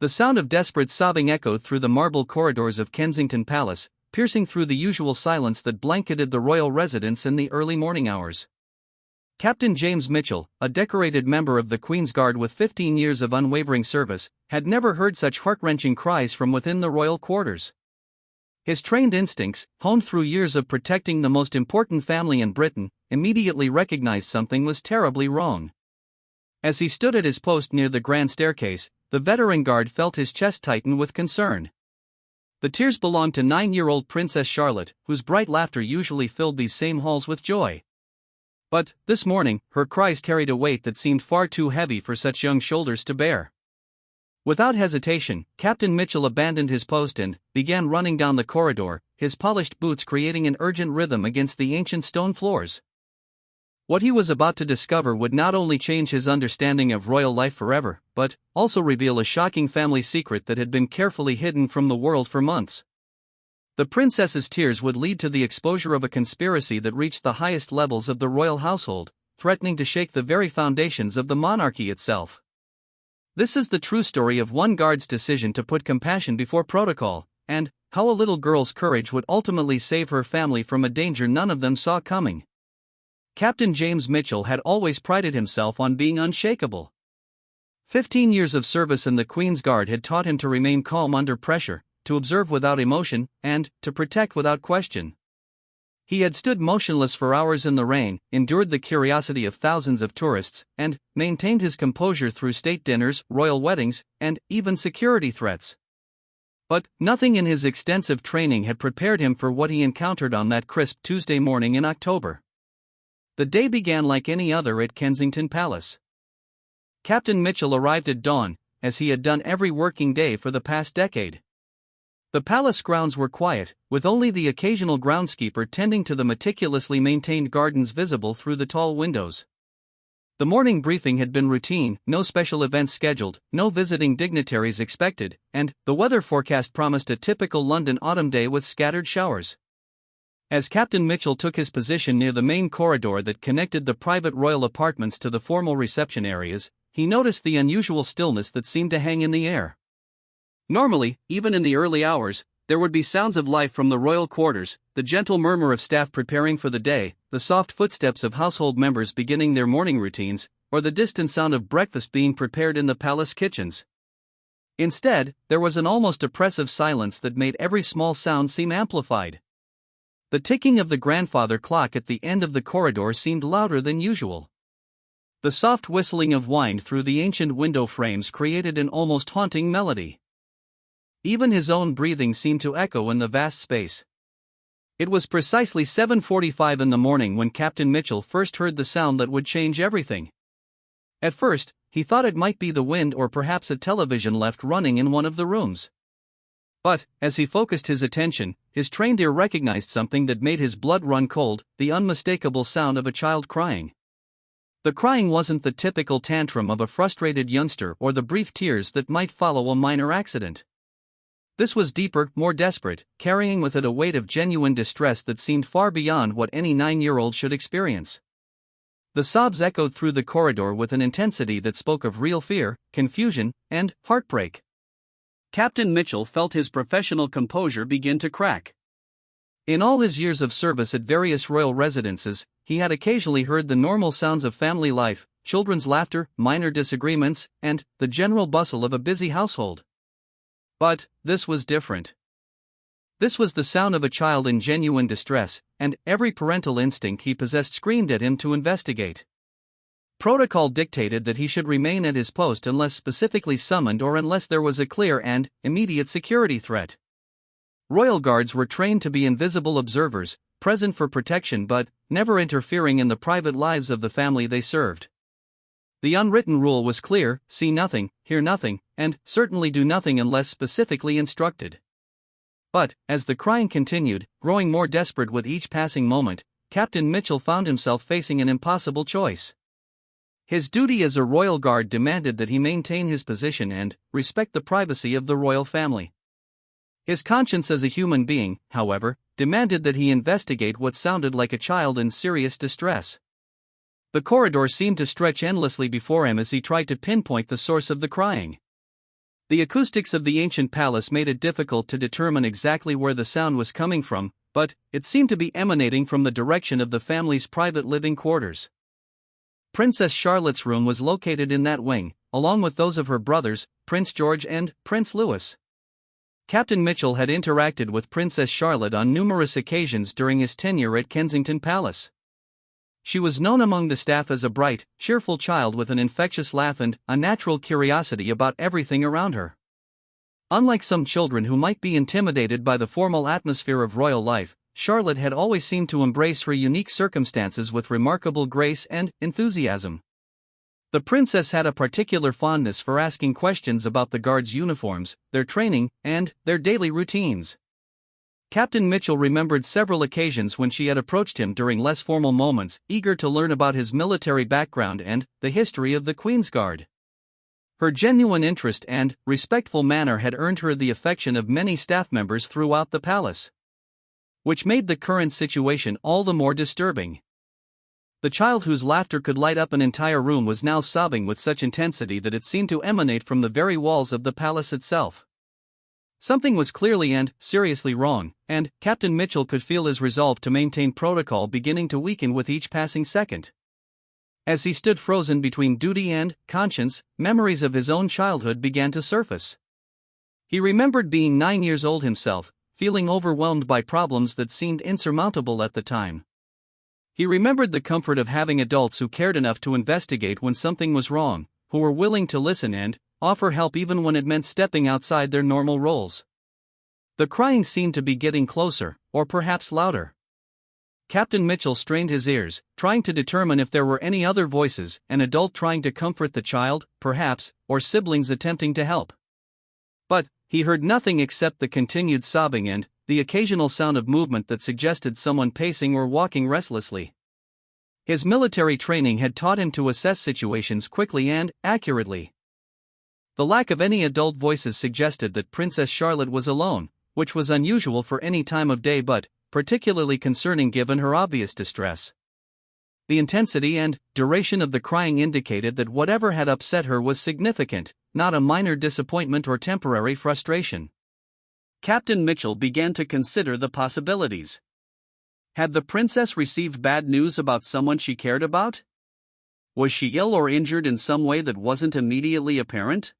The sound of desperate sobbing echoed through the marble corridors of Kensington Palace, piercing through the usual silence that blanketed the royal residence in the early morning hours. Captain James Mitchell, a decorated member of the Queen's Guard with 15 years of unwavering service, had never heard such heart-wrenching cries from within the royal quarters. His trained instincts, honed through years of protecting the most important family in Britain, immediately recognized something was terribly wrong. As he stood at his post near the grand staircase, the veteran guard felt his chest tighten with concern. The tears belonged to 9-year-old Princess Charlotte, whose bright laughter usually filled these same halls with joy. But, this morning, her cries carried a weight that seemed far too heavy for such young shoulders to bear. Without hesitation, Captain Mitchell abandoned his post and began running down the corridor, his polished boots creating an urgent rhythm against the ancient stone floors. What he was about to discover would not only change his understanding of royal life forever, but also reveal a shocking family secret that had been carefully hidden from the world for months. The princess's tears would lead to the exposure of a conspiracy that reached the highest levels of the royal household, threatening to shake the very foundations of the monarchy itself. This is the true story of one guard's decision to put compassion before protocol, and how a little girl's courage would ultimately save her family from a danger none of them saw coming. Captain James Mitchell had always prided himself on being unshakable. 15 years of service in the Queen's Guard had taught him to remain calm under pressure, to observe without emotion, and to protect without question. He had stood motionless for hours in the rain, endured the curiosity of thousands of tourists, and maintained his composure through state dinners, royal weddings, and even security threats. But nothing in his extensive training had prepared him for what he encountered on that crisp Tuesday morning in October. The day began like any other at Kensington Palace. Captain Mitchell arrived at dawn, as he had done every working day for the past decade. The palace grounds were quiet, with only the occasional groundskeeper tending to the meticulously maintained gardens visible through the tall windows. The morning briefing had been routine, no special events scheduled, no visiting dignitaries expected, and the weather forecast promised a typical London autumn day with scattered showers. As Captain Mitchell took his position near the main corridor that connected the private royal apartments to the formal reception areas, he noticed the unusual stillness that seemed to hang in the air. Normally, even in the early hours, there would be sounds of life from the royal quarters, the gentle murmur of staff preparing for the day, the soft footsteps of household members beginning their morning routines, or the distant sound of breakfast being prepared in the palace kitchens. Instead, there was an almost oppressive silence that made every small sound seem amplified. The ticking of the grandfather clock at the end of the corridor seemed louder than usual. The soft whistling of wind through the ancient window frames created an almost haunting melody. Even his own breathing seemed to echo in the vast space. It was precisely 7:45 in the morning when Captain Mitchell first heard the sound that would change everything. At first, he thought it might be the wind or perhaps a television left running in one of the rooms. But, as he focused his attention, his trained ear recognized something that made his blood run cold, the unmistakable sound of a child crying. The crying wasn't the typical tantrum of a frustrated youngster or the brief tears that might follow a minor accident. This was deeper, more desperate, carrying with it a weight of genuine distress that seemed far beyond what any 9-year-old should experience. The sobs echoed through the corridor with an intensity that spoke of real fear, confusion, and heartbreak. Captain Mitchell felt his professional composure begin to crack. In all his years of service at various royal residences, he had occasionally heard the normal sounds of family life, children's laughter, minor disagreements, and the general bustle of a busy household. But this was different. This was the sound of a child in genuine distress, and every parental instinct he possessed screamed at him to investigate. Protocol dictated that he should remain at his post unless specifically summoned or unless there was a clear and immediate security threat. Royal guards were trained to be invisible observers, present for protection but never interfering in the private lives of the family they served. The unwritten rule was clear: see nothing, hear nothing, and certainly do nothing unless specifically instructed. But, as the crying continued, growing more desperate with each passing moment, Captain Mitchell found himself facing an impossible choice. His duty as a royal guard demanded that he maintain his position and respect the privacy of the royal family. His conscience as a human being, however, demanded that he investigate what sounded like a child in serious distress. The corridor seemed to stretch endlessly before him as he tried to pinpoint the source of the crying. The acoustics of the ancient palace made it difficult to determine exactly where the sound was coming from, but it seemed to be emanating from the direction of the family's private living quarters. Princess Charlotte's room was located in that wing, along with those of her brothers, Prince George and Prince Louis. Captain Mitchell had interacted with Princess Charlotte on numerous occasions during his tenure at Kensington Palace. She was known among the staff as a bright, cheerful child with an infectious laugh and a natural curiosity about everything around her. Unlike some children who might be intimidated by the formal atmosphere of royal life, Charlotte had always seemed to embrace her unique circumstances with remarkable grace and enthusiasm. The princess had a particular fondness for asking questions about the guards' uniforms, their training, and their daily routines. Captain Mitchell remembered several occasions when she had approached him during less formal moments, eager to learn about his military background and the history of the Queen's Guard. Her genuine interest and respectful manner had earned her the affection of many staff members throughout the palace, which made the current situation all the more disturbing. The child whose laughter could light up an entire room was now sobbing with such intensity that it seemed to emanate from the very walls of the palace itself. Something was clearly and seriously wrong, and Captain Mitchell could feel his resolve to maintain protocol beginning to weaken with each passing second. As he stood frozen between duty and conscience, memories of his own childhood began to surface. He remembered being 9 years old himself, feeling overwhelmed by problems that seemed insurmountable at the time. He remembered the comfort of having adults who cared enough to investigate when something was wrong, who were willing to listen and offer help even when it meant stepping outside their normal roles. The crying seemed to be getting closer, or perhaps louder. Captain Mitchell strained his ears, trying to determine if there were any other voices, an adult trying to comfort the child, perhaps, or siblings attempting to help. But he heard nothing except the continued sobbing and the occasional sound of movement that suggested someone pacing or walking restlessly. His military training had taught him to assess situations quickly and accurately. The lack of any adult voices suggested that Princess Charlotte was alone, which was unusual for any time of day but particularly concerning given her obvious distress. The intensity and duration of the crying indicated that whatever had upset her was significant, not a minor disappointment or temporary frustration. Captain Mitchell began to consider the possibilities. Had the princess received bad news about someone she cared about? Was she ill or injured in some way that wasn't immediately apparent?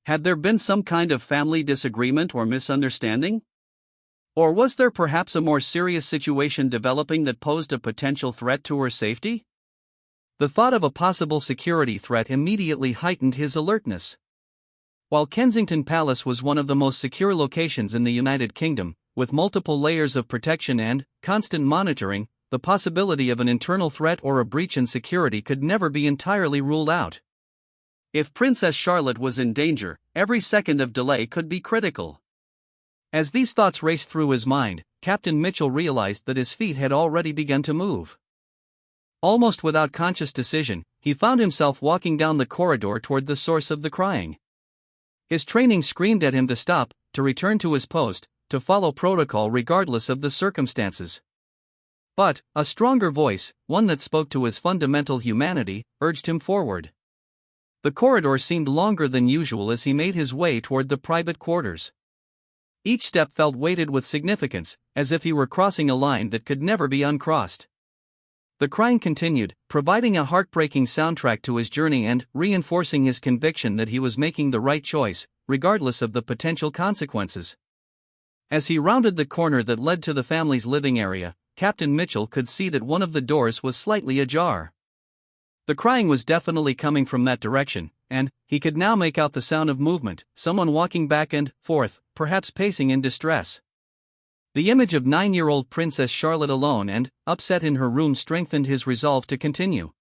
Had there been some kind of family disagreement or misunderstanding? Or was there perhaps a more serious situation developing that posed a potential threat to her safety? The thought of a possible security threat immediately heightened his alertness. While Kensington Palace was one of the most secure locations in the United Kingdom, with multiple layers of protection and constant monitoring, the possibility of an internal threat or a breach in security could never be entirely ruled out. If Princess Charlotte was in danger, every second of delay could be critical. As these thoughts raced through his mind, Captain Mitchell realized that his feet had already begun to move. Almost without conscious decision, he found himself walking down the corridor toward the source of the crying. His training screamed at him to stop, to return to his post, to follow protocol regardless of the circumstances. But a stronger voice, one that spoke to his fundamental humanity, urged him forward. The corridor seemed longer than usual as he made his way toward the private quarters. Each step felt weighted with significance, as if he were crossing a line that could never be uncrossed. The crying continued, providing a heartbreaking soundtrack to his journey and reinforcing his conviction that he was making the right choice, regardless of the potential consequences. As he rounded the corner that led to the family's living area, Captain Mitchell could see that one of the doors was slightly ajar. The crying was definitely coming from that direction, and he could now make out the sound of movement, someone walking back and forth, perhaps pacing in distress. The image of 9-year-old Princess Charlotte alone and upset in her room strengthened his resolve to continue.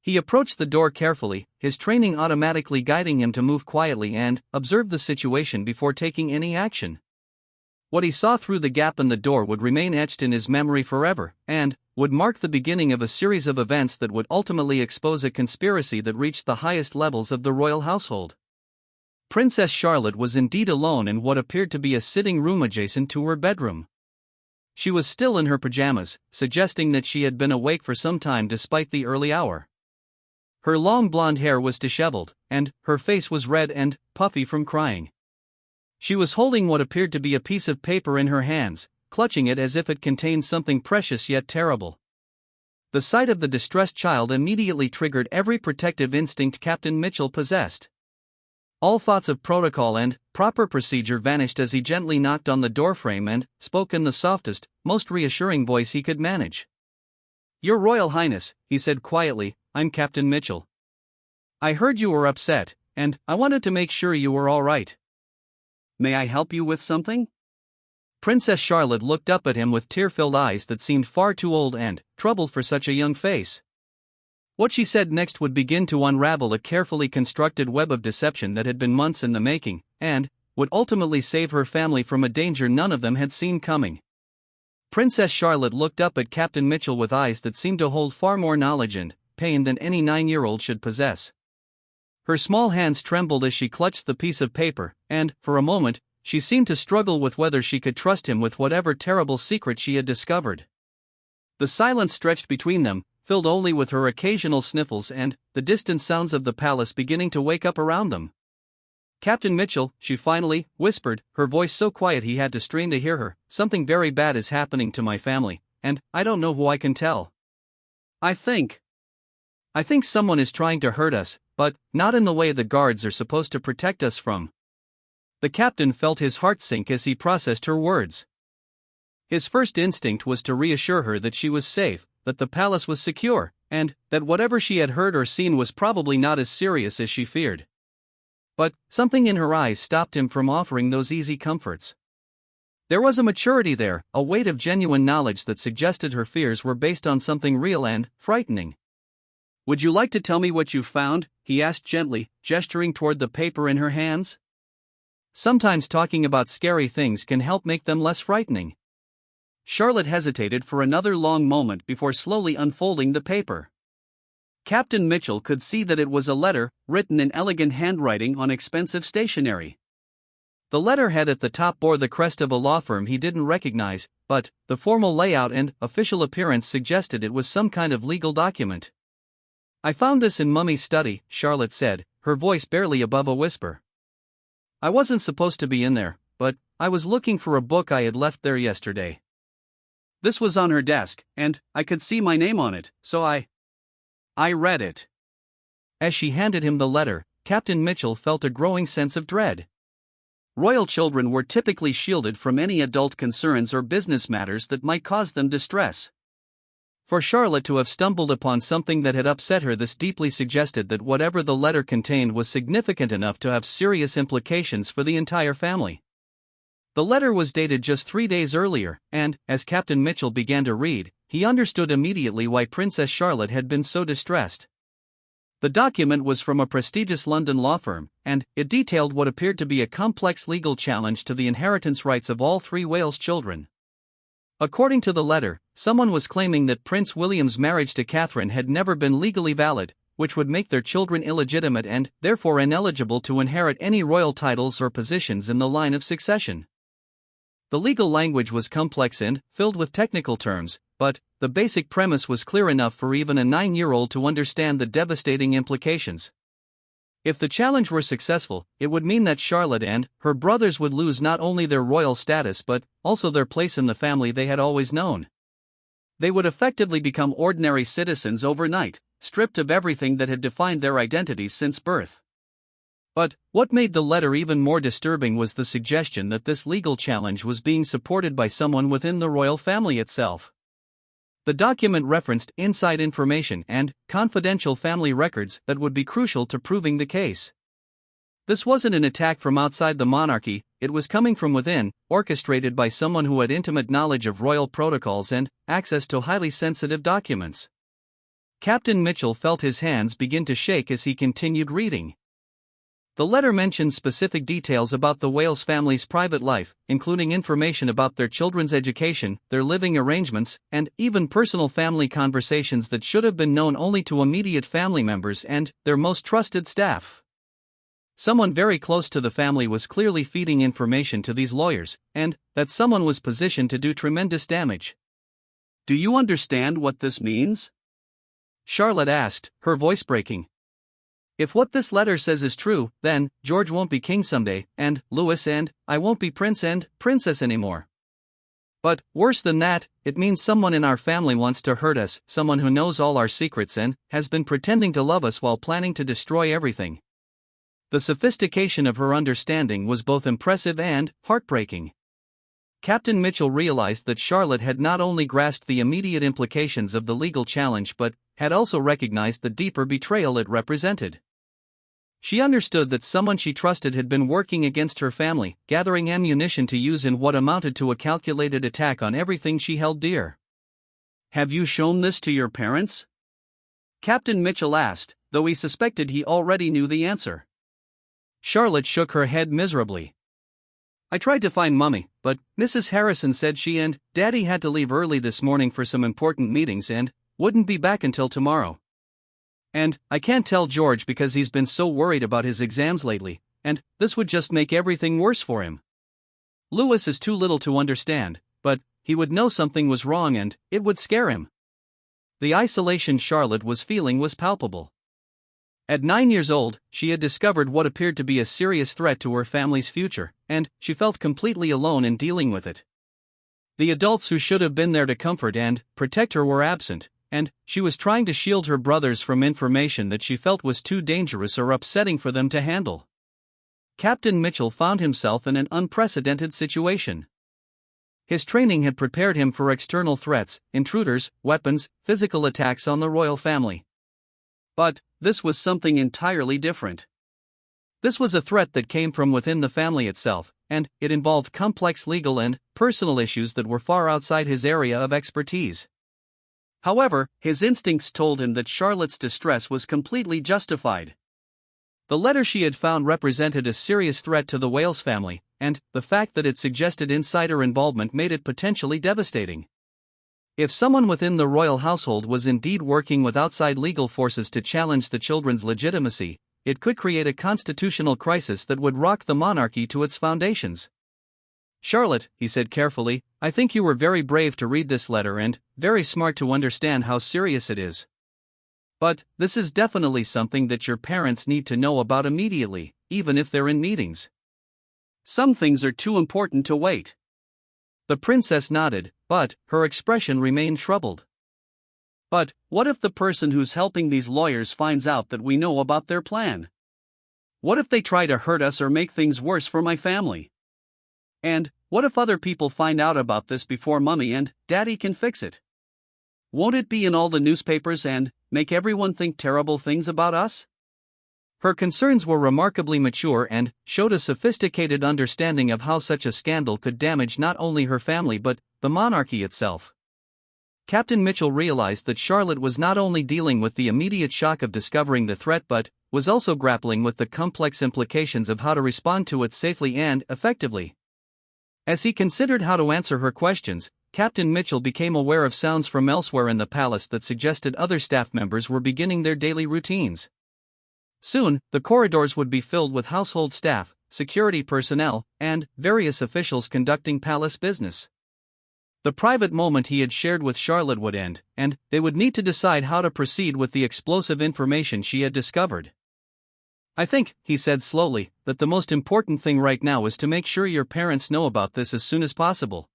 He approached the door carefully, his training automatically guiding him to move quietly and observe the situation before taking any action. What he saw through the gap in the door would remain etched in his memory forever, and would mark the beginning of a series of events that would ultimately expose a conspiracy that reached the highest levels of the royal household. Princess Charlotte was indeed alone in what appeared to be a sitting room adjacent to her bedroom. She was still in her pajamas, suggesting that she had been awake for some time despite the early hour. Her long blonde hair was disheveled, and her face was red and puffy from crying. She was holding what appeared to be a piece of paper in her hands, clutching it as if it contained something precious yet terrible. The sight of the distressed child immediately triggered every protective instinct Captain Mitchell possessed. All thoughts of protocol and proper procedure vanished as he gently knocked on the doorframe and spoke in the softest, most reassuring voice he could manage. "Your Royal Highness," he said quietly, "I'm Captain Mitchell. I heard you were upset, and I wanted to make sure you were all right. May I help you with something?" Princess Charlotte looked up at him with tear-filled eyes that seemed far too old and troubled for such a young face. What she said next would begin to unravel a carefully constructed web of deception that had been months in the making, and would ultimately save her family from a danger none of them had seen coming. Princess Charlotte looked up at Captain Mitchell with eyes that seemed to hold far more knowledge and pain than any 9-year-old should possess. Her small hands trembled as she clutched the piece of paper, and, for a moment, she seemed to struggle with whether she could trust him with whatever terrible secret she had discovered. The silence stretched between them, filled only with her occasional sniffles and the distant sounds of the palace beginning to wake up around them. "Captain Mitchell," she finally whispered, her voice so quiet he had to strain to hear her, "something very bad is happening to my family, and I don't know who I can tell. I think someone is trying to hurt us, but not in the way the guards are supposed to protect us from." The captain felt his heart sink as he processed her words. His first instinct was to reassure her that she was safe, that the palace was secure, and that whatever she had heard or seen was probably not as serious as she feared. But something in her eyes stopped him from offering those easy comforts. There was a maturity there, a weight of genuine knowledge that suggested her fears were based on something real and frightening. "Would you like to tell me what you've found?" he asked gently, gesturing toward the paper in her hands. Sometimes talking about scary things can help make them less frightening. Charlotte hesitated for another long moment before slowly unfolding the paper. Captain Mitchell could see that it was a letter, written in elegant handwriting on expensive stationery. The letterhead at the top bore the crest of a law firm he didn't recognize, but the formal layout and official appearance suggested it was some kind of legal document. "I found this in Mummy's study," Charlotte said, her voice barely above a whisper. "I wasn't supposed to be in there, but I was looking for a book I had left there yesterday. This was on her desk, and I could see my name on it, so I read it." As she handed him the letter, Captain Mitchell felt a growing sense of dread. Royal children were typically shielded from any adult concerns or business matters that might cause them distress. For Charlotte to have stumbled upon something that had upset her this deeply suggested that whatever the letter contained was significant enough to have serious implications for the entire family. The letter was dated just 3 days earlier, and, as Captain Mitchell began to read, he understood immediately why Princess Charlotte had been so distressed. The document was from a prestigious London law firm, and it detailed what appeared to be a complex legal challenge to the inheritance rights of all 3 Wales children. According to the letter, someone was claiming that Prince William's marriage to Catherine had never been legally valid, which would make their children illegitimate and, therefore, ineligible to inherit any royal titles or positions in the line of succession. The legal language was complex and filled with technical terms, but the basic premise was clear enough for even a 9-year-old to understand the devastating implications. If the challenge were successful, it would mean that Charlotte and her brothers would lose not only their royal status but also their place in the family they had always known. They would effectively become ordinary citizens overnight, stripped of everything that had defined their identities since birth. But what made the letter even more disturbing was the suggestion that this legal challenge was being supported by someone within the royal family itself. The document referenced inside information and confidential family records that would be crucial to proving the case. This wasn't an attack from outside the monarchy, it was coming from within, orchestrated by someone who had intimate knowledge of royal protocols and access to highly sensitive documents. Captain Mitchell felt his hands begin to shake as he continued reading. The letter mentioned specific details about the Wales family's private life, including information about their children's education, their living arrangements, and even personal family conversations that should have been known only to immediate family members and their most trusted staff. Someone very close to the family was clearly feeding information to these lawyers, and that someone was positioned to do tremendous damage. "Do you understand what this means?" Charlotte asked, her voice breaking. If what this letter says is true, then George won't be king someday, and Louis and I won't be prince and princess anymore. But, worse than that, it means someone in our family wants to hurt us, someone who knows all our secrets and has been pretending to love us while planning to destroy everything. The sophistication of her understanding was both impressive and heartbreaking. Captain Mitchell realized that Charlotte had not only grasped the immediate implications of the legal challenge but had also recognized the deeper betrayal it represented. She understood that someone she trusted had been working against her family, gathering ammunition to use in what amounted to a calculated attack on everything she held dear. "Have you shown this to your parents?" Captain Mitchell asked, though he suspected he already knew the answer. Charlotte shook her head miserably. "I tried to find Mummy, but Mrs. Harrison said she and Daddy had to leave early this morning for some important meetings and wouldn't be back until tomorrow. And I can't tell George because he's been so worried about his exams lately, and this would just make everything worse for him. Louis is too little to understand, but he would know something was wrong and it would scare him." The isolation Charlotte was feeling was palpable. At 9 years old, she had discovered what appeared to be a serious threat to her family's future, and she felt completely alone in dealing with it. The adults who should have been there to comfort and protect her were absent, and she was trying to shield her brothers from information that she felt was too dangerous or upsetting for them to handle. Captain Mitchell found himself in an unprecedented situation. His training had prepared him for external threats, intruders, weapons, physical attacks on the royal family. But this was something entirely different. This was a threat that came from within the family itself, and it involved complex legal and personal issues that were far outside his area of expertise. However, his instincts told him that Charlotte's distress was completely justified. The letter she had found represented a serious threat to the Wales family, and the fact that it suggested insider involvement made it potentially devastating. If someone within the royal household was indeed working with outside legal forces to challenge the children's legitimacy, it could create a constitutional crisis that would rock the monarchy to its foundations. "Charlotte," he said carefully, "I think you were very brave to read this letter and very smart to understand how serious it is. But this is definitely something that your parents need to know about immediately, even if they're in meetings. Some things are too important to wait." The princess nodded, but her expression remained troubled. "But what if the person who's helping these lawyers finds out that we know about their plan? What if they try to hurt us or make things worse for my family? And what if other people find out about this before Mummy and Daddy can fix it? Won't it be in all the newspapers and make everyone think terrible things about us?" Her concerns were remarkably mature and showed a sophisticated understanding of how such a scandal could damage not only her family but the monarchy itself. Captain Mitchell realized that Charlotte was not only dealing with the immediate shock of discovering the threat but was also grappling with the complex implications of how to respond to it safely and effectively. As he considered how to answer her questions, Captain Mitchell became aware of sounds from elsewhere in the palace that suggested other staff members were beginning their daily routines. Soon, the corridors would be filled with household staff, security personnel, and various officials conducting palace business. The private moment he had shared with Charlotte would end, and they would need to decide how to proceed with the explosive information she had discovered. "I think," he said slowly, "that the most important thing right now is to make sure your parents know about this as soon as possible.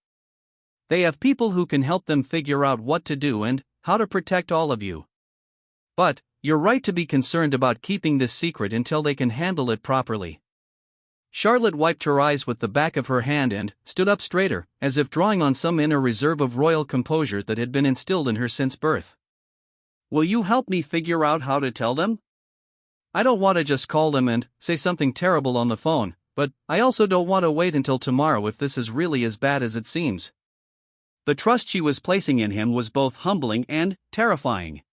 They have people who can help them figure out what to do and how to protect all of you. But you're right to be concerned about keeping this secret until they can handle it properly." Charlotte wiped her eyes with the back of her hand and stood up straighter, as if drawing on some inner reserve of royal composure that had been instilled in her since birth. "Will you help me figure out how to tell them? I don't want to just call them and say something terrible on the phone, but I also don't want to wait until tomorrow if this is really as bad as it seems." The trust she was placing in him was both humbling and terrifying.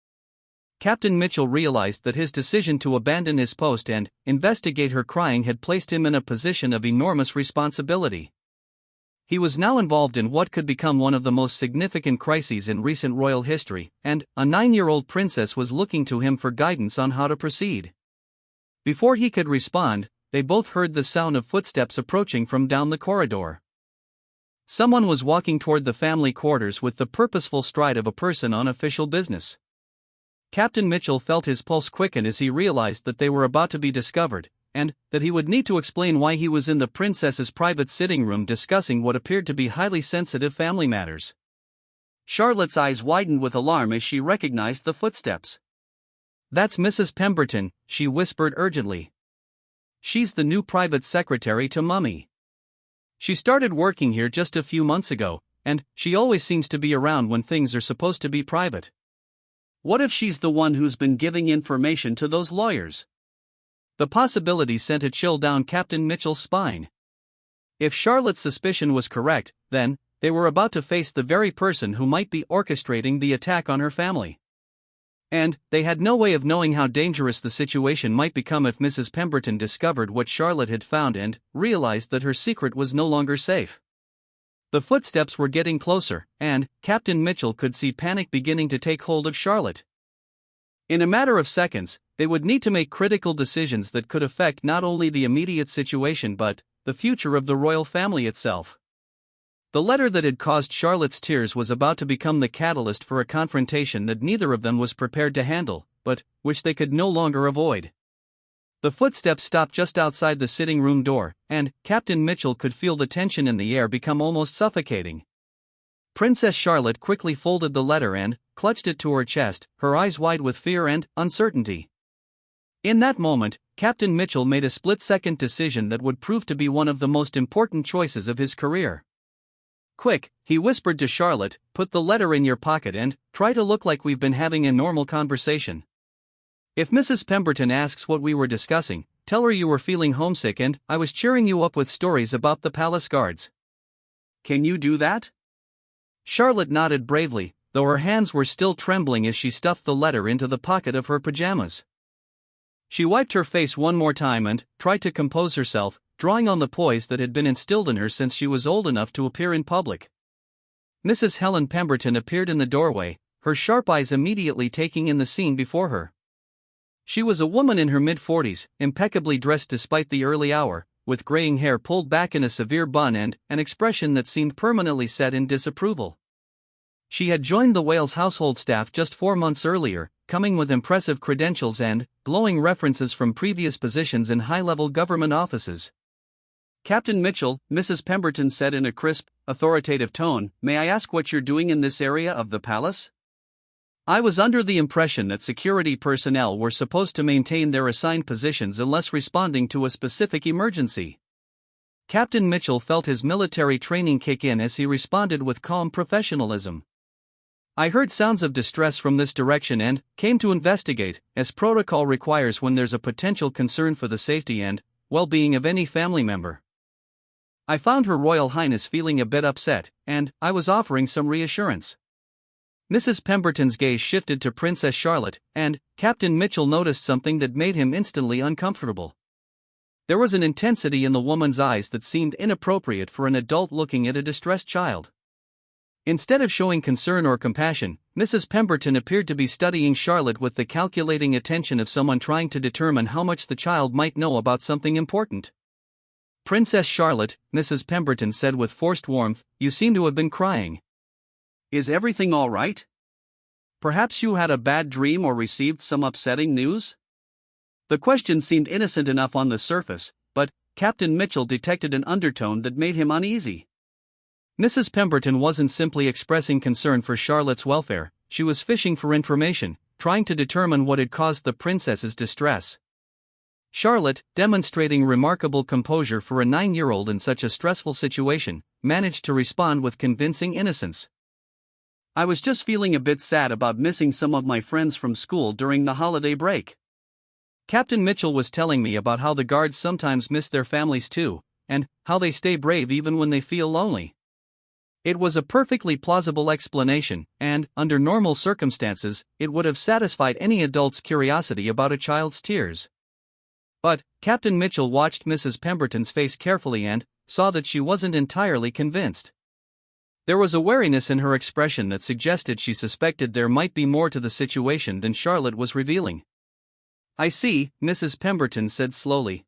Captain Mitchell realized that his decision to abandon his post and investigate her crying had placed him in a position of enormous responsibility. He was now involved in what could become one of the most significant crises in recent royal history, and a 9-year-old princess was looking to him for guidance on how to proceed. Before he could respond, they both heard the sound of footsteps approaching from down the corridor. Someone was walking toward the family quarters with the purposeful stride of a person on official business. Captain Mitchell felt his pulse quicken as he realized that they were about to be discovered, and that he would need to explain why he was in the princess's private sitting room discussing what appeared to be highly sensitive family matters. Charlotte's eyes widened with alarm as she recognized the footsteps. "That's Mrs. Pemberton," she whispered urgently. "She's the new private secretary to Mummy. She started working here just a few months ago, and she always seems to be around when things are supposed to be private. What if she's the one who's been giving information to those lawyers?" The possibility sent a chill down Captain Mitchell's spine. If Charlotte's suspicion was correct, then they were about to face the very person who might be orchestrating the attack on her family. And they had no way of knowing how dangerous the situation might become if Mrs. Pemberton discovered what Charlotte had found and realized that her secret was no longer safe. The footsteps were getting closer, and Captain Mitchell could see panic beginning to take hold of Charlotte. In a matter of seconds, they would need to make critical decisions that could affect not only the immediate situation but the future of the royal family itself. The letter that had caused Charlotte's tears was about to become the catalyst for a confrontation that neither of them was prepared to handle, but which they could no longer avoid. The footsteps stopped just outside the sitting room door, and Captain Mitchell could feel the tension in the air become almost suffocating. Princess Charlotte quickly folded the letter and clutched it to her chest, her eyes wide with fear and uncertainty. In that moment, Captain Mitchell made a split-second decision that would prove to be one of the most important choices of his career. "Quick," he whispered to Charlotte, "put the letter in your pocket and try to look like we've been having a normal conversation. If Mrs. Pemberton asks what we were discussing, tell her you were feeling homesick and I was cheering you up with stories about the palace guards." "Can you do that?" Charlotte nodded bravely, though her hands were still trembling as she stuffed the letter into the pocket of her pajamas. She wiped her face one more time and tried to compose herself, drawing on the poise that had been instilled in her since she was old enough to appear in public. Mrs. Helen Pemberton appeared in the doorway, her sharp eyes immediately taking in the scene before her. She was a woman in her mid-40s, impeccably dressed despite the early hour, with graying hair pulled back in a severe bun and an expression that seemed permanently set in disapproval. She had joined the Wales household staff just 4 months earlier, coming with impressive credentials and glowing references from previous positions in high-level government offices. "Captain Mitchell," Mrs. Pemberton said in a crisp, authoritative tone, "may I ask what you're doing in this area of the palace? I was under the impression that security personnel were supposed to maintain their assigned positions unless responding to a specific emergency." Captain Mitchell felt his military training kick in as he responded with calm professionalism. "I heard sounds of distress from this direction and came to investigate, as protocol requires when there's a potential concern for the safety and well-being of any family member. I found Her Royal Highness feeling a bit upset, and I was offering some reassurance." Mrs. Pemberton's gaze shifted to Princess Charlotte, and Captain Mitchell noticed something that made him instantly uncomfortable. There was an intensity in the woman's eyes that seemed inappropriate for an adult looking at a distressed child. Instead of showing concern or compassion, Mrs. Pemberton appeared to be studying Charlotte with the calculating attention of someone trying to determine how much the child might know about something important. "Princess Charlotte," Mrs. Pemberton said with forced warmth, "you seem to have been crying. Is everything all right? Perhaps you had a bad dream or received some upsetting news?" The question seemed innocent enough on the surface, but Captain Mitchell detected an undertone that made him uneasy. Mrs. Pemberton wasn't simply expressing concern for Charlotte's welfare, she was fishing for information, trying to determine what had caused the princess's distress. Charlotte, demonstrating remarkable composure for a 9-year-old in such a stressful situation, managed to respond with convincing innocence. "I was just feeling a bit sad about missing some of my friends from school during the holiday break. Captain Mitchell was telling me about how the guards sometimes miss their families too, and how they stay brave even when they feel lonely." It was a perfectly plausible explanation, and, under normal circumstances, it would have satisfied any adult's curiosity about a child's tears. But Captain Mitchell watched Mrs. Pemberton's face carefully and saw that she wasn't entirely convinced. There was a wariness in her expression that suggested she suspected there might be more to the situation than Charlotte was revealing. "I see," Mrs. Pemberton said slowly.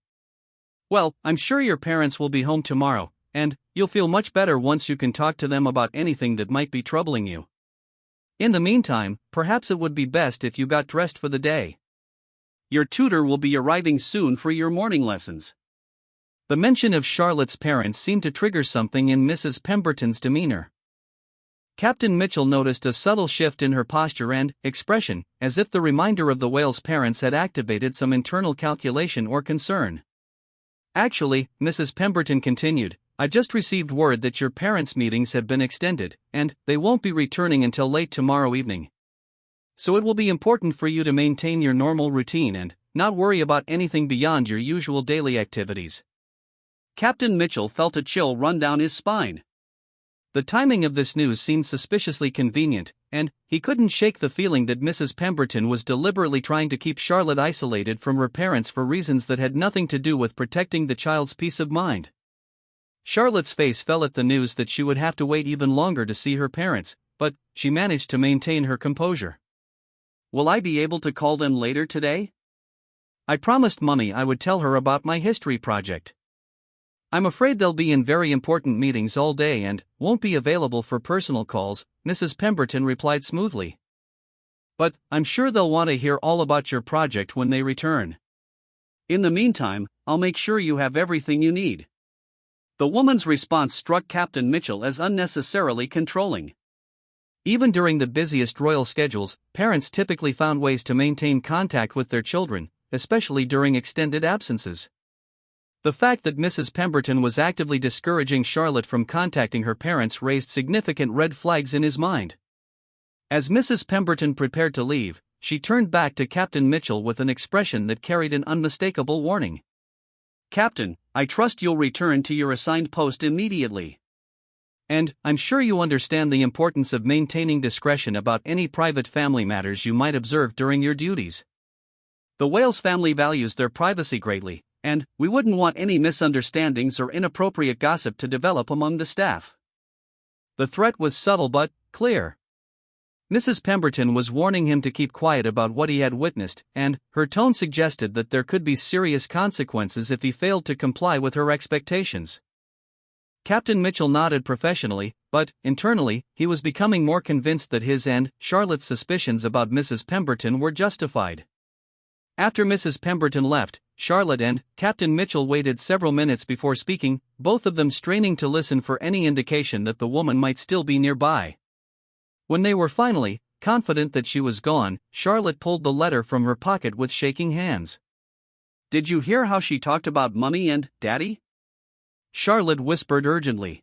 "Well, I'm sure your parents will be home tomorrow, and you'll feel much better once you can talk to them about anything that might be troubling you." In the meantime, perhaps it would be best if you got dressed for the day. Your tutor will be arriving soon for your morning lessons. The mention of Charlotte's parents seemed to trigger something in Mrs. Pemberton's demeanor. Captain Mitchell noticed a subtle shift in her posture and expression, as if the reminder of the whale's parents had activated some internal calculation or concern. Actually, Mrs. Pemberton continued, I just received word that your parents' meetings have been extended, and they won't be returning until late tomorrow evening. So it will be important for you to maintain your normal routine and not worry about anything beyond your usual daily activities. Captain Mitchell felt a chill run down his spine. The timing of this news seemed suspiciously convenient, and he couldn't shake the feeling that Mrs. Pemberton was deliberately trying to keep Charlotte isolated from her parents for reasons that had nothing to do with protecting the child's peace of mind. Charlotte's face fell at the news that she would have to wait even longer to see her parents, but she managed to maintain her composure. Will I be able to call them later today? I promised Mummy I would tell her about my history project. I'm afraid they'll be in very important meetings all day and won't be available for personal calls, Mrs. Pemberton replied smoothly. But I'm sure they'll want to hear all about your project when they return. In the meantime, I'll make sure you have everything you need. The woman's response struck Captain Mitchell as unnecessarily controlling. Even during the busiest royal schedules, parents typically found ways to maintain contact with their children, especially during extended absences. The fact that Mrs. Pemberton was actively discouraging Charlotte from contacting her parents raised significant red flags in his mind. As Mrs. Pemberton prepared to leave, she turned back to Captain Mitchell with an expression that carried an unmistakable warning. Captain, I trust you'll return to your assigned post immediately. And I'm sure you understand the importance of maintaining discretion about any private family matters you might observe during your duties. The Wales family values their privacy greatly, and we wouldn't want any misunderstandings or inappropriate gossip to develop among the staff. The threat was subtle but clear. Mrs. Pemberton was warning him to keep quiet about what he had witnessed, and her tone suggested that there could be serious consequences if he failed to comply with her expectations. Captain Mitchell nodded professionally, but internally, he was becoming more convinced that his and Charlotte's suspicions about Mrs. Pemberton were justified. After Mrs. Pemberton left, Charlotte and Captain Mitchell waited several minutes before speaking, both of them straining to listen for any indication that the woman might still be nearby. When they were finally confident that she was gone, Charlotte pulled the letter from her pocket with shaking hands. Did you hear how she talked about Mummy and Daddy? Charlotte whispered urgently.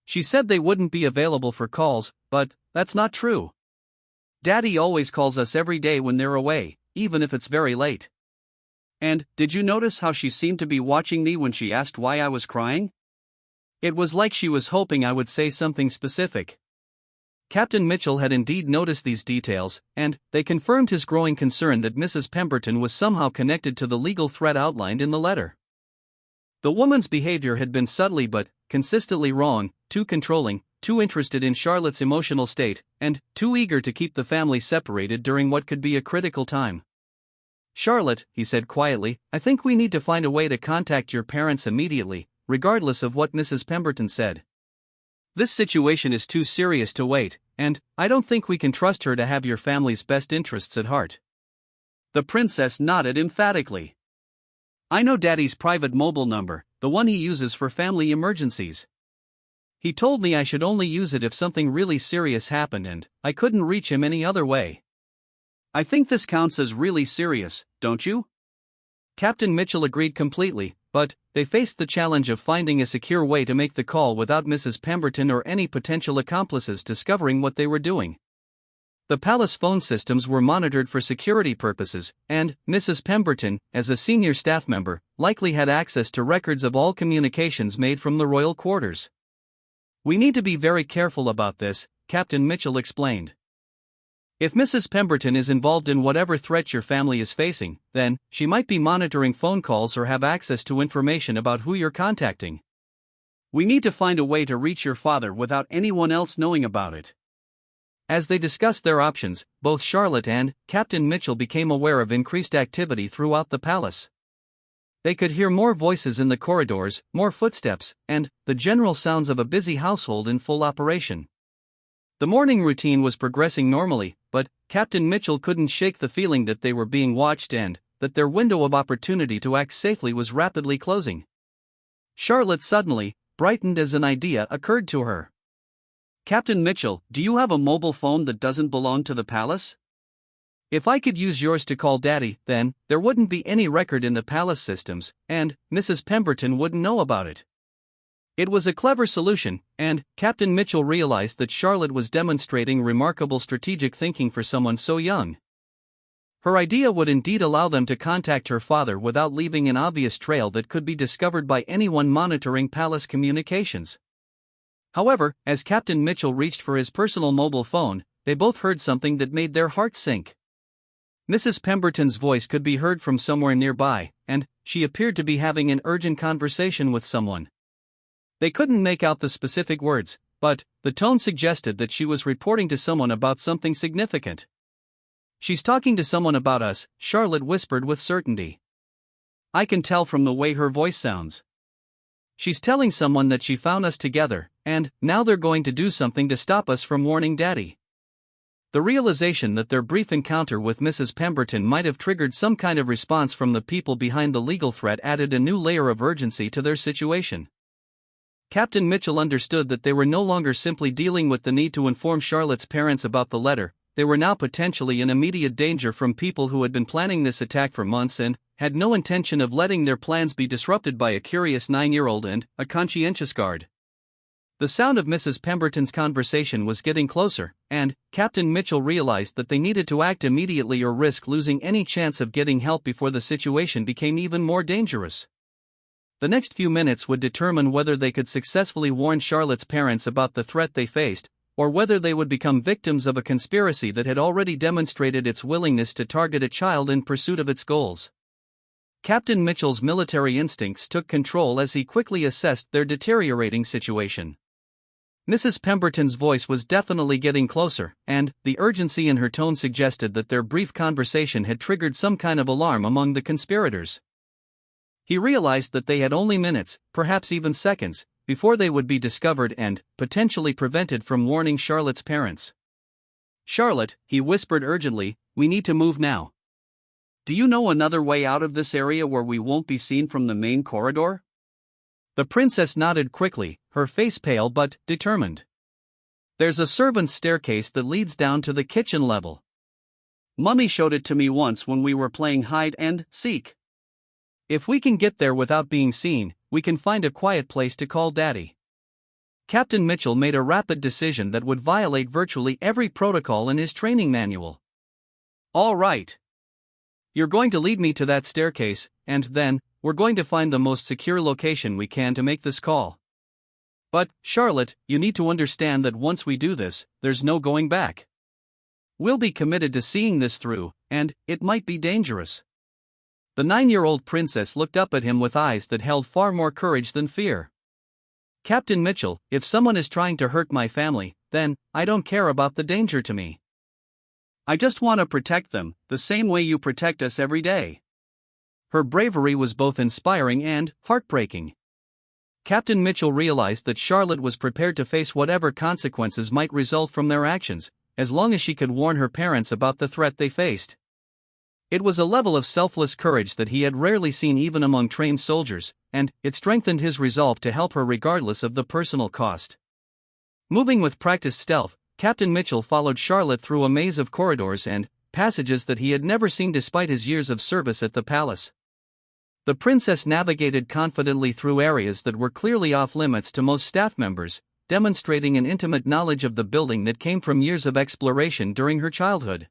She said they wouldn't be available for calls, but that's not true. Daddy always calls us every day when they're away, even if it's very late. And did you notice how she seemed to be watching me when she asked why I was crying? It was like she was hoping I would say something specific. Captain Mitchell had indeed noticed these details, and they confirmed his growing concern that Mrs. Pemberton was somehow connected to the legal threat outlined in the letter. The woman's behavior had been subtly but consistently wrong, too controlling, too interested in Charlotte's emotional state, and too eager to keep the family separated during what could be a critical time. Charlotte, he said quietly, I think we need to find a way to contact your parents immediately, regardless of what Mrs. Pemberton said. This situation is too serious to wait, and I don't think we can trust her to have your family's best interests at heart. The princess nodded emphatically. I know Daddy's private mobile number, the one he uses for family emergencies. He told me I should only use it if something really serious happened and I couldn't reach him any other way. I think this counts as really serious, don't you? Captain Mitchell agreed completely, but they faced the challenge of finding a secure way to make the call without Mrs. Pemberton or any potential accomplices discovering what they were doing. The palace phone systems were monitored for security purposes, and Mrs. Pemberton, as a senior staff member, likely had access to records of all communications made from the royal quarters. We need to be very careful about this, Captain Mitchell explained. If Mrs. Pemberton is involved in whatever threat your family is facing, then she might be monitoring phone calls or have access to information about who you're contacting. We need to find a way to reach your father without anyone else knowing about it. As they discussed their options, both Charlotte and Captain Mitchell became aware of increased activity throughout the palace. They could hear more voices in the corridors, more footsteps, and the general sounds of a busy household in full operation. The morning routine was progressing normally, but Captain Mitchell couldn't shake the feeling that they were being watched and that their window of opportunity to act safely was rapidly closing. Charlotte suddenly brightened as an idea occurred to her. "Captain Mitchell, do you have a mobile phone that doesn't belong to the palace? If I could use yours to call Daddy, then there wouldn't be any record in the palace systems, and Mrs. Pemberton wouldn't know about it." It was a clever solution, and Captain Mitchell realized that Charlotte was demonstrating remarkable strategic thinking for someone so young. Her idea would indeed allow them to contact her father without leaving an obvious trail that could be discovered by anyone monitoring palace communications. However, as Captain Mitchell reached for his personal mobile phone, they both heard something that made their hearts sink. Mrs. Pemberton's voice could be heard from somewhere nearby, and she appeared to be having an urgent conversation with someone. They couldn't make out the specific words, but the tone suggested that she was reporting to someone about something significant. "She's talking to someone about us," Charlotte whispered with certainty. "I can tell from the way her voice sounds. She's telling someone that she found us together, and now they're going to do something to stop us from warning Daddy." The realization that their brief encounter with Mrs. Pemberton might have triggered some kind of response from the people behind the legal threat added a new layer of urgency to their situation. Captain Mitchell understood that they were no longer simply dealing with the need to inform Charlotte's parents about the letter. They were now potentially in immediate danger from people who had been planning this attack for months and had no intention of letting their plans be disrupted by a curious 9-year-old and a conscientious guard. The sound of Mrs. Pemberton's conversation was getting closer, and Captain Mitchell realized that they needed to act immediately or risk losing any chance of getting help before the situation became even more dangerous. The next few minutes would determine whether they could successfully warn Charlotte's parents about the threat they faced, or whether they would become victims of a conspiracy that had already demonstrated its willingness to target a child in pursuit of its goals. Captain Mitchell's military instincts took control as he quickly assessed their deteriorating situation. Mrs. Pemberton's voice was definitely getting closer, and the urgency in her tone suggested that their brief conversation had triggered some kind of alarm among the conspirators. He realized that they had only minutes, perhaps even seconds, before they would be discovered and potentially prevented from warning Charlotte's parents. "Charlotte," he whispered urgently, "we need to move now. Do you know another way out of this area where we won't be seen from the main corridor?" The princess nodded quickly, her face pale but determined. "There's a servant's staircase that leads down to the kitchen level. Mummy showed it to me once when we were playing hide and seek. If we can get there without being seen, we can find a quiet place to call Daddy." Captain Mitchell made a rapid decision that would violate virtually every protocol in his training manual. "All right. You're going to lead me to that staircase, and then we're going to find the most secure location we can to make this call. But, Charlotte, you need to understand that once we do this, there's no going back. We'll be committed to seeing this through, and it might be dangerous." The 9-year-old princess looked up at him with eyes that held far more courage than fear. "Captain Mitchell, if someone is trying to hurt my family, then I don't care about the danger to me. I just want to protect them, the same way you protect us every day." Her bravery was both inspiring and heartbreaking. Captain Mitchell realized that Charlotte was prepared to face whatever consequences might result from their actions, as long as she could warn her parents about the threat they faced. It was a level of selfless courage that he had rarely seen even among trained soldiers, and it strengthened his resolve to help her regardless of the personal cost. Moving with practiced stealth, Captain Mitchell followed Charlotte through a maze of corridors and passages that he had never seen despite his years of service at the palace. The princess navigated confidently through areas that were clearly off-limits to most staff members, demonstrating an intimate knowledge of the building that came from years of exploration during her childhood.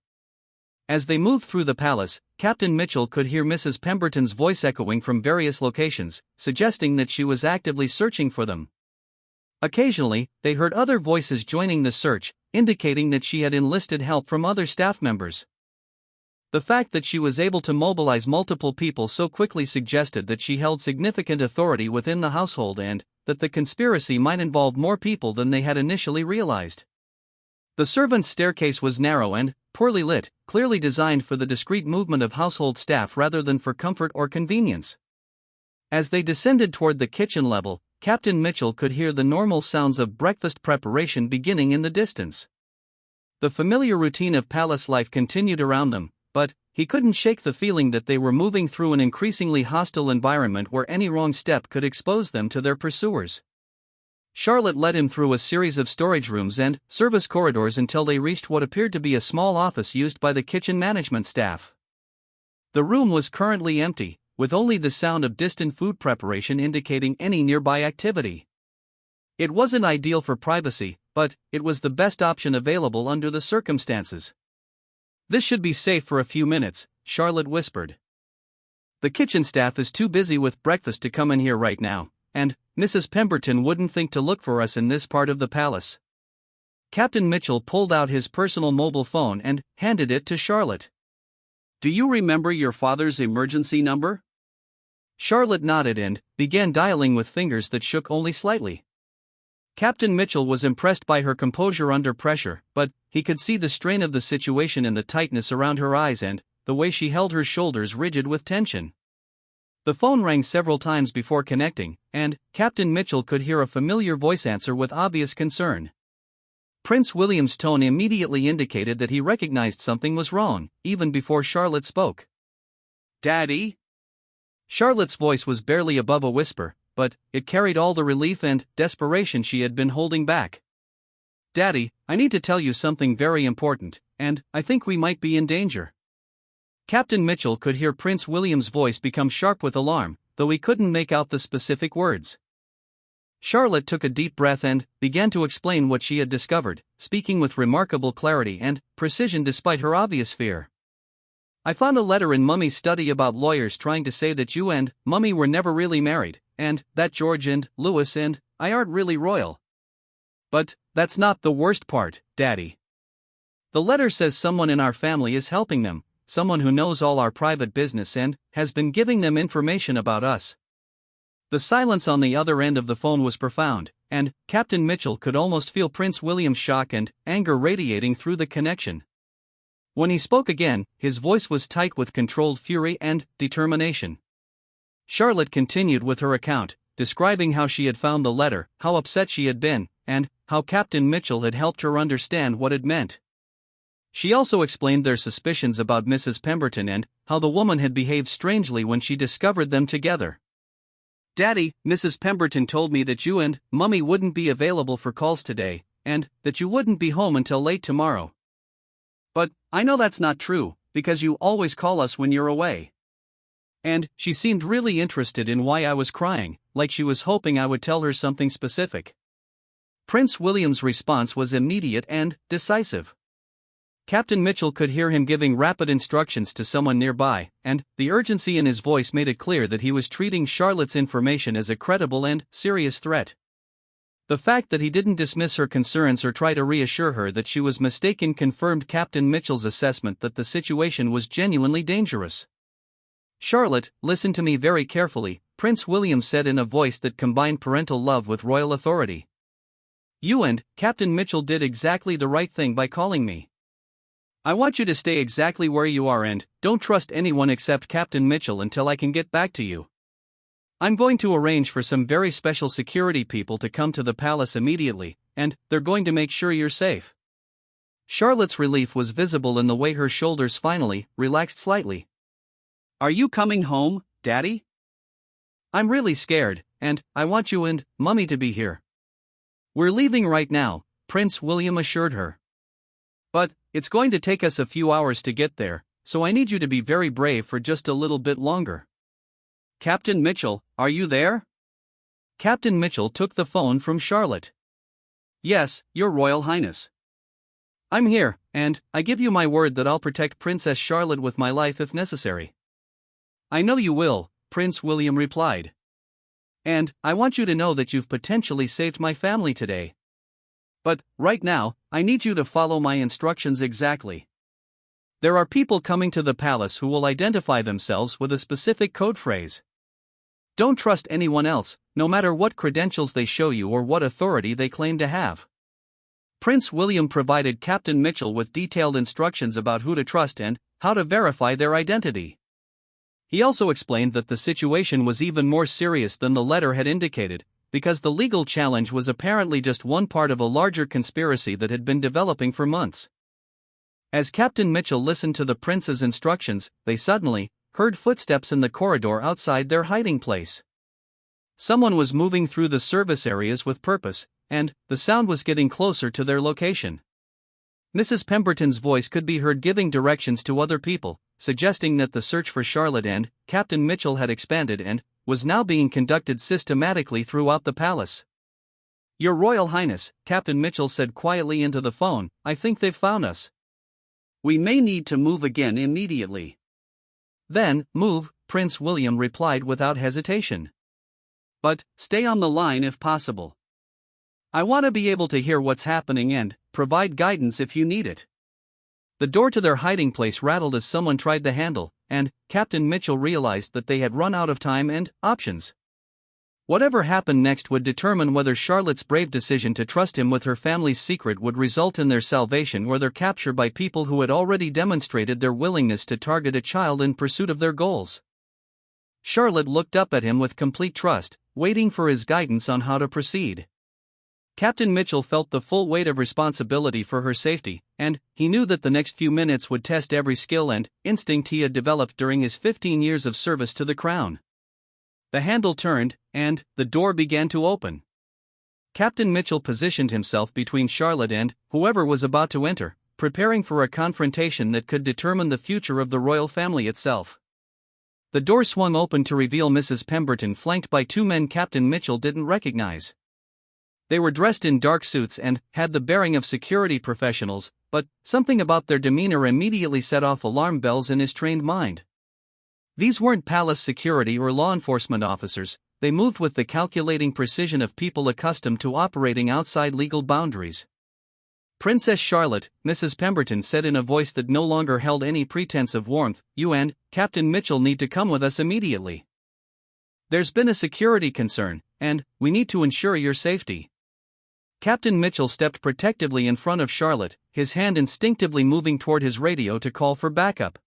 As they moved through the palace, Captain Mitchell could hear Mrs. Pemberton's voice echoing from various locations, suggesting that she was actively searching for them. Occasionally, they heard other voices joining the search, indicating that she had enlisted help from other staff members. The fact that she was able to mobilize multiple people so quickly suggested that she held significant authority within the household and that the conspiracy might involve more people than they had initially realized. The servants' staircase was narrow and poorly lit, clearly designed for the discreet movement of household staff rather than for comfort or convenience. As they descended toward the kitchen level, Captain Mitchell could hear the normal sounds of breakfast preparation beginning in the distance. The familiar routine of palace life continued around them, but he couldn't shake the feeling that they were moving through an increasingly hostile environment where any wrong step could expose them to their pursuers. Charlotte led him through a series of storage rooms and service corridors until they reached what appeared to be a small office used by the kitchen management staff. The room was currently empty, with only the sound of distant food preparation indicating any nearby activity. It wasn't ideal for privacy, but it was the best option available under the circumstances. "This should be safe for a few minutes," Charlotte whispered. "The kitchen staff is too busy with breakfast to come in here right now, and Mrs. Pemberton wouldn't think to look for us in this part of the palace." Captain Mitchell pulled out his personal mobile phone and handed it to Charlotte. "Do you remember your father's emergency number?" Charlotte nodded and began dialing with fingers that shook only slightly. Captain Mitchell was impressed by her composure under pressure, but he could see the strain of the situation in the tightness around her eyes and the way she held her shoulders rigid with tension. The phone rang several times before connecting, and Captain Mitchell could hear a familiar voice answer with obvious concern. Prince William's tone immediately indicated that he recognized something was wrong, even before Charlotte spoke. "Daddy?" Charlotte's voice was barely above a whisper, but it carried all the relief and desperation she had been holding back. "Daddy, I need to tell you something very important, and I think we might be in danger." Captain Mitchell could hear Prince William's voice become sharp with alarm, though he couldn't make out the specific words. Charlotte took a deep breath and began to explain what she had discovered, speaking with remarkable clarity and precision despite her obvious fear. "I found a letter in Mummy's study about lawyers trying to say that you and Mummy were never really married, and that George and Louis and I aren't really royal. But that's not the worst part, Daddy. The letter says someone in our family is helping them, someone who knows all our private business and has been giving them information about us." The silence on the other end of the phone was profound, and Captain Mitchell could almost feel Prince William's shock and anger radiating through the connection. When he spoke again, his voice was tight with controlled fury and determination. Charlotte continued with her account, describing how she had found the letter, how upset she had been, and how Captain Mitchell had helped her understand what it meant. She also explained their suspicions about Mrs. Pemberton and how the woman had behaved strangely when she discovered them together. "Daddy, Mrs. Pemberton told me that you and Mummy wouldn't be available for calls today, and that you wouldn't be home until late tomorrow. But I know that's not true, because you always call us when you're away." And she seemed really interested in why I was crying, like she was hoping I would tell her something specific. Prince William's response was immediate and decisive. Captain Mitchell could hear him giving rapid instructions to someone nearby, and the urgency in his voice made it clear that he was treating Charlotte's information as a credible and serious threat. The fact that he didn't dismiss her concerns or try to reassure her that she was mistaken confirmed Captain Mitchell's assessment that the situation was genuinely dangerous. "Charlotte, listen to me very carefully," Prince William said in a voice that combined parental love with royal authority. "You and Captain Mitchell did exactly the right thing by calling me. I want you to stay exactly where you are and don't trust anyone except Captain Mitchell until I can get back to you. I'm going to arrange for some very special security people to come to the palace immediately, and they're going to make sure you're safe." Charlotte's relief was visible in the way her shoulders finally relaxed slightly. "Are you coming home, Daddy?" "I'm really scared, and I want you and Mummy to be here." "We're leaving right now," Prince William assured her. "But it's going to take us a few hours to get there, so I need you to be very brave for just a little bit longer." "Captain Mitchell, are you there?" Captain Mitchell took the phone from Charlotte. "Yes, Your Royal Highness. I'm here, and I give you my word that I'll protect Princess Charlotte with my life if necessary." "I know you will," Prince William replied. "And I want you to know that you've potentially saved my family today. But right now, I need you to follow my instructions exactly. There are people coming to the palace who will identify themselves with a specific code phrase. Don't trust anyone else, no matter what credentials they show you or what authority they claim to have." Prince William provided Captain Mitchell with detailed instructions about who to trust and how to verify their identity. He also explained that the situation was even more serious than the letter had indicated, because the legal challenge was apparently just one part of a larger conspiracy that had been developing for months. As Captain Mitchell listened to the prince's instructions, they suddenly heard footsteps in the corridor outside their hiding place. Someone was moving through the service areas with purpose, and the sound was getting closer to their location. Mrs. Pemberton's voice could be heard giving directions to other people, suggesting that the search for Charlotte and Captain Mitchell had expanded and was now being conducted systematically throughout the palace. "Your Royal Highness," Captain Mitchell said quietly into the phone, "I think they've found us. We may need to move again immediately." "Then, move," Prince William replied without hesitation. "But stay on the line if possible. I want to be able to hear what's happening and provide guidance if you need it." The door to their hiding place rattled as someone tried the handle, and Captain Mitchell realized that they had run out of time and options. Whatever happened next would determine whether Charlotte's brave decision to trust him with her family's secret would result in their salvation or their capture by people who had already demonstrated their willingness to target a child in pursuit of their goals. Charlotte looked up at him with complete trust, waiting for his guidance on how to proceed. Captain Mitchell felt the full weight of responsibility for her safety, and he knew that the next few minutes would test every skill and instinct he had developed during his 15 years of service to the crown. The handle turned, and the door began to open. Captain Mitchell positioned himself between Charlotte and whoever was about to enter, preparing for a confrontation that could determine the future of the royal family itself. The door swung open to reveal Mrs. Pemberton flanked by two men Captain Mitchell didn't recognize. They were dressed in dark suits and had the bearing of security professionals, but something about their demeanor immediately set off alarm bells in his trained mind. These weren't palace security or law enforcement officers, they moved with the calculating precision of people accustomed to operating outside legal boundaries. "Princess Charlotte," Mrs. Pemberton said in a voice that no longer held any pretense of warmth, "you and Captain Mitchell need to come with us immediately. There's been a security concern, and we need to ensure your safety." Captain Mitchell stepped protectively in front of Charlotte, his hand instinctively moving toward his radio to call for backup.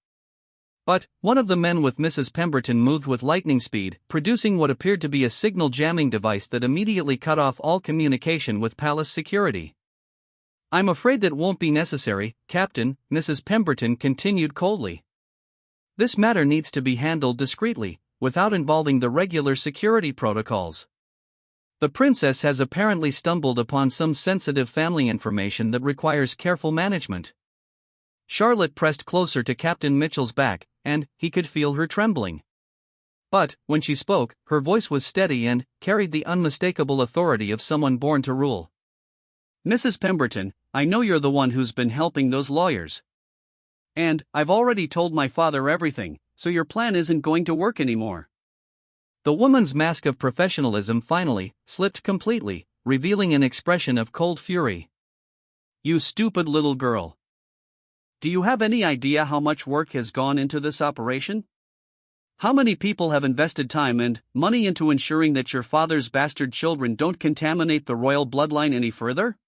But one of the men with Mrs. Pemberton moved with lightning speed, producing what appeared to be a signal jamming device that immediately cut off all communication with palace security. "I'm afraid that won't be necessary, Captain," Mrs. Pemberton continued coldly. "This matter needs to be handled discreetly, without involving the regular security protocols. The princess has apparently stumbled upon some sensitive family information that requires careful management." Charlotte pressed closer to Captain Mitchell's back, and he could feel her trembling. But when she spoke, her voice was steady and carried the unmistakable authority of someone born to rule. "Mrs. Pemberton, I know you're the one who's been helping those lawyers. And I've already told my father everything, so your plan isn't going to work anymore." The woman's mask of professionalism finally slipped completely, revealing an expression of cold fury. "You stupid little girl. Do you have any idea how much work has gone into this operation? How many people have invested time and money into ensuring that your father's bastard children don't contaminate the royal bloodline any further?"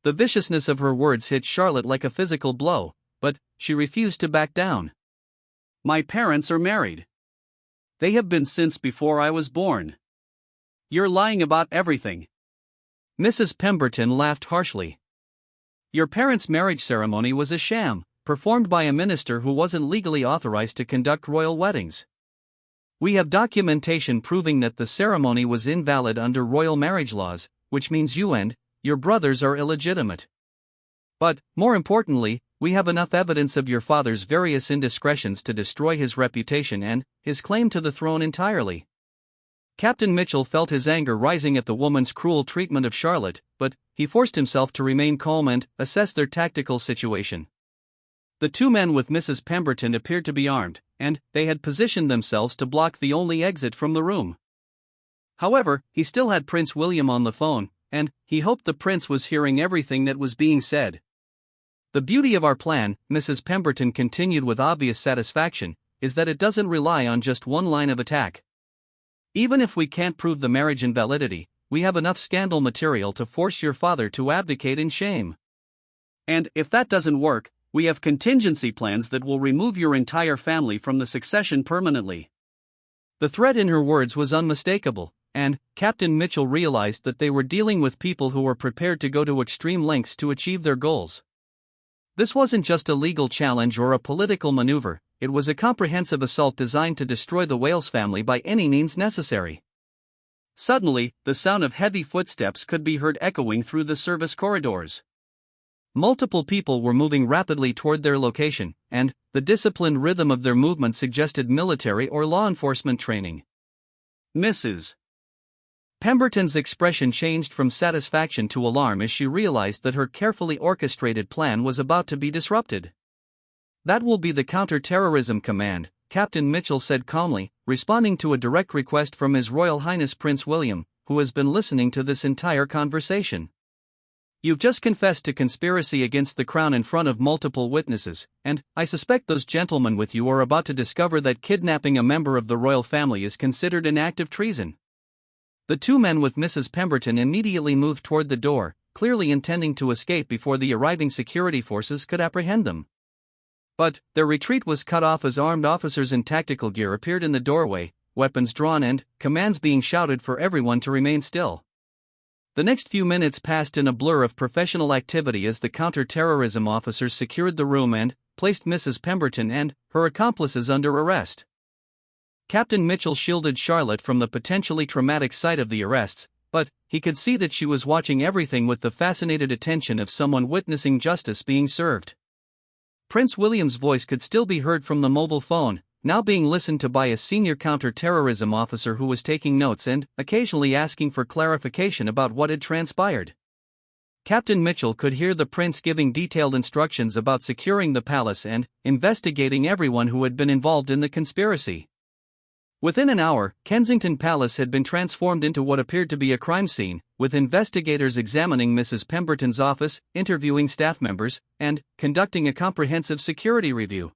The viciousness of her words hit Charlotte like a physical blow, but she refused to back down. "My parents are married. They have been since before I was born. You're lying about everything." Mrs. Pemberton laughed harshly. "Your parents' marriage ceremony was a sham, performed by a minister who wasn't legally authorized to conduct royal weddings. We have documentation proving that the ceremony was invalid under royal marriage laws, which means you and your brothers are illegitimate. But, more importantly, we have enough evidence of your father's various indiscretions to destroy his reputation and his claim to the throne entirely." Captain Mitchell felt his anger rising at the woman's cruel treatment of Charlotte, but he forced himself to remain calm and assess their tactical situation. The two men with Mrs. Pemberton appeared to be armed, and they had positioned themselves to block the only exit from the room. However, he still had Prince William on the phone, and he hoped the prince was hearing everything that was being said. "The beauty of our plan," Mrs. Pemberton continued with obvious satisfaction, "is that it doesn't rely on just one line of attack. Even if we can't prove the marriage invalidity, we have enough scandal material to force your father to abdicate in shame. And if that doesn't work, we have contingency plans that will remove your entire family from the succession permanently." The threat in her words was unmistakable, and Captain Mitchell realized that they were dealing with people who were prepared to go to extreme lengths to achieve their goals. This wasn't just a legal challenge or a political maneuver, it was a comprehensive assault designed to destroy the Wales family by any means necessary. Suddenly, the sound of heavy footsteps could be heard echoing through the service corridors. Multiple people were moving rapidly toward their location, and the disciplined rhythm of their movement suggested military or law enforcement training. Mrs. Pemberton's expression changed from satisfaction to alarm as she realized that her carefully orchestrated plan was about to be disrupted. "That will be the Counter-Terrorism Command," Captain Mitchell said calmly, responding to a direct request from His Royal Highness Prince William, who has been listening to this entire conversation. "You've just confessed to conspiracy against the Crown in front of multiple witnesses, and I suspect those gentlemen with you are about to discover that kidnapping a member of the royal family is considered an act of treason." The two men with Mrs. Pemberton immediately moved toward the door, clearly intending to escape before the arriving security forces could apprehend them. But their retreat was cut off as armed officers in tactical gear appeared in the doorway, weapons drawn and commands being shouted for everyone to remain still. The next few minutes passed in a blur of professional activity as the counter-terrorism officers secured the room and placed Mrs. Pemberton and her accomplices under arrest. Captain Mitchell shielded Charlotte from the potentially traumatic sight of the arrests, but he could see that she was watching everything with the fascinated attention of someone witnessing justice being served. Prince William's voice could still be heard from the mobile phone, now being listened to by a senior counter-terrorism officer who was taking notes and occasionally asking for clarification about what had transpired. Captain Mitchell could hear the prince giving detailed instructions about securing the palace and investigating everyone who had been involved in the conspiracy. Within an hour, Kensington Palace had been transformed into what appeared to be a crime scene, with investigators examining Mrs. Pemberton's office, interviewing staff members, and conducting a comprehensive security review.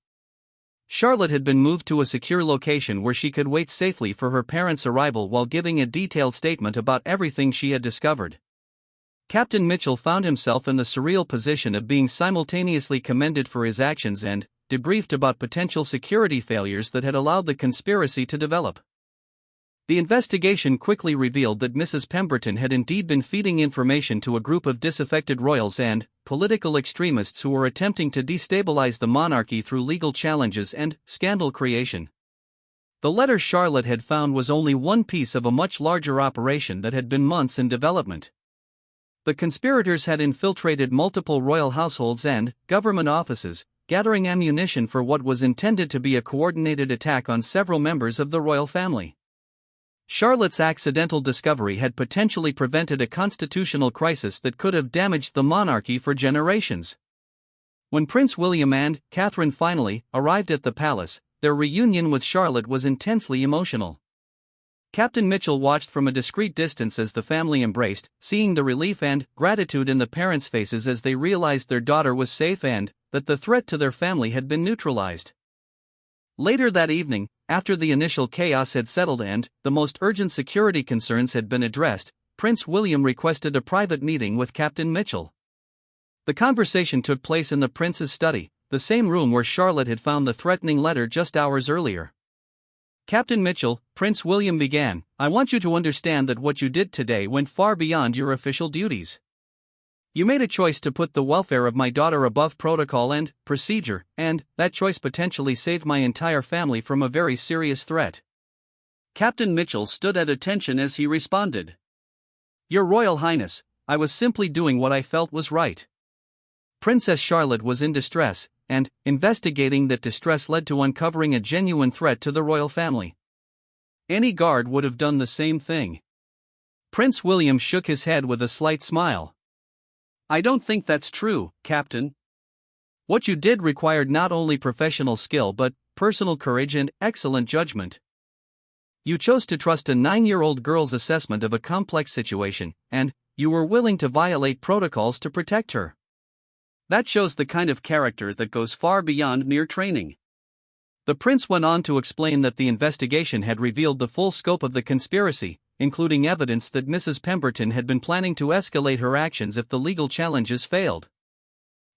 Charlotte had been moved to a secure location where she could wait safely for her parents' arrival while giving a detailed statement about everything she had discovered. Captain Mitchell found himself in the surreal position of being simultaneously commended for his actions and debriefed about potential security failures that had allowed the conspiracy to develop. The investigation quickly revealed that Mrs. Pemberton had indeed been feeding information to a group of disaffected royals and political extremists who were attempting to destabilize the monarchy through legal challenges and scandal creation. The letter Charlotte had found was only one piece of a much larger operation that had been months in development. The conspirators had infiltrated multiple royal households and government offices, gathering ammunition for what was intended to be a coordinated attack on several members of the royal family. Charlotte's accidental discovery had potentially prevented a constitutional crisis that could have damaged the monarchy for generations. When Prince William and Catherine finally arrived at the palace, their reunion with Charlotte was intensely emotional. Captain Mitchell watched from a discreet distance as the family embraced, seeing the relief and gratitude in the parents' faces as they realized their daughter was safe and that the threat to their family had been neutralized. Later that evening, after the initial chaos had settled and the most urgent security concerns had been addressed, Prince William requested a private meeting with Captain Mitchell. The conversation took place in the prince's study, the same room where Charlotte had found the threatening letter just hours earlier. "Captain Mitchell," Prince William began, "I want you to understand that what you did today went far beyond your official duties. You made a choice to put the welfare of my daughter above protocol and procedure, and that choice potentially saved my entire family from a very serious threat." Captain Mitchell stood at attention as he responded. "Your Royal Highness, I was simply doing what I felt was right." Princess Charlotte was in distress, and investigating that distress led to uncovering a genuine threat to the royal family. Any guard would have done the same thing. Prince William shook his head with a slight smile. "I don't think that's true, Captain. What you did required not only professional skill but personal courage and excellent judgment. You chose to trust a 9-year-old girl's assessment of a complex situation, and you were willing to violate protocols to protect her. That shows the kind of character that goes far beyond mere training." The prince went on to explain that the investigation had revealed the full scope of the conspiracy, including evidence that Mrs. Pemberton had been planning to escalate her actions if the legal challenges failed.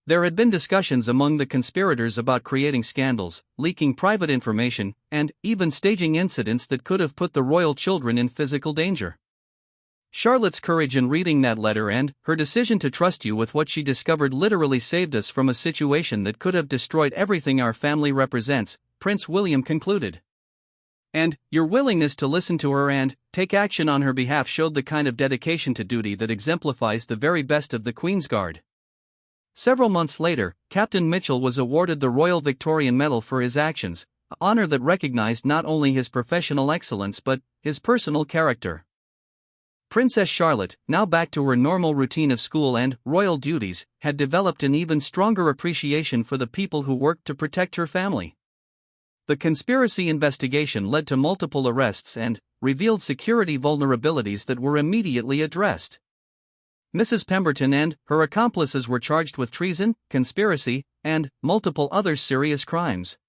There had been discussions among the conspirators about creating scandals, leaking private information, and even staging incidents that could have put the royal children in physical danger. Charlotte's courage in reading that letter and her decision to trust you with what she discovered literally saved us from a situation that could have destroyed everything our family represents," Prince William concluded. "And your willingness to listen to her and take action on her behalf showed the kind of dedication to duty that exemplifies the very best of the Queen's Guard." Several months later, Captain Mitchell was awarded the Royal Victorian Medal for his actions, an honor that recognized not only his professional excellence but his personal character. Princess Charlotte, now back to her normal routine of school and royal duties, had developed an even stronger appreciation for the people who worked to protect her family. The conspiracy investigation led to multiple arrests and revealed security vulnerabilities that were immediately addressed. Mrs. Pemberton and her accomplices were charged with treason, conspiracy, and multiple other serious crimes.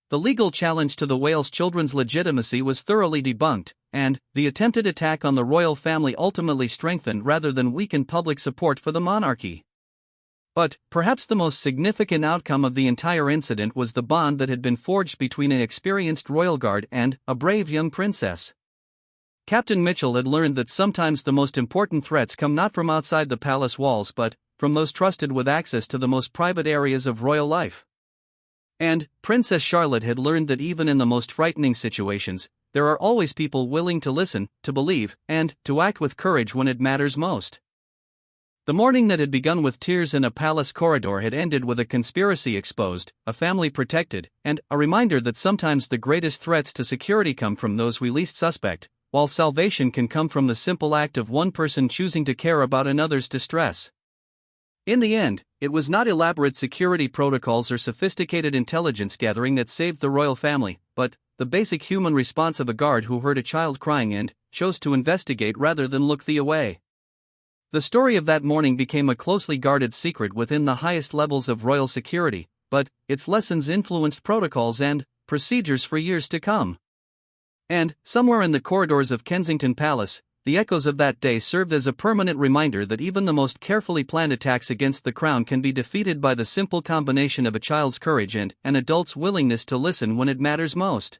The legal challenge to the Wales children's legitimacy was thoroughly debunked, and the attempted attack on the royal family ultimately strengthened rather than weakened public support for the monarchy. But perhaps the most significant outcome of the entire incident was the bond that had been forged between an experienced royal guard and a brave young princess. Captain Mitchell had learned that sometimes the most important threats come not from outside the palace walls but from those trusted with access to the most private areas of royal life. And Princess Charlotte had learned that even in the most frightening situations, there are always people willing to listen, to believe, and to act with courage when it matters most. The morning that had begun with tears in a palace corridor had ended with a conspiracy exposed, a family protected, and a reminder that sometimes the greatest threats to security come from those we least suspect, while salvation can come from the simple act of one person choosing to care about another's distress. In the end, it was not elaborate security protocols or sophisticated intelligence gathering that saved the royal family, but the basic human response of a guard who heard a child crying and chose to investigate rather than look the away. The story of that morning became a closely guarded secret within the highest levels of royal security, but its lessons influenced protocols and procedures for years to come. And, somewhere in the corridors of Kensington Palace, the echoes of that day served as a permanent reminder that even the most carefully planned attacks against the crown can be defeated by the simple combination of a child's courage and an adult's willingness to listen when it matters most.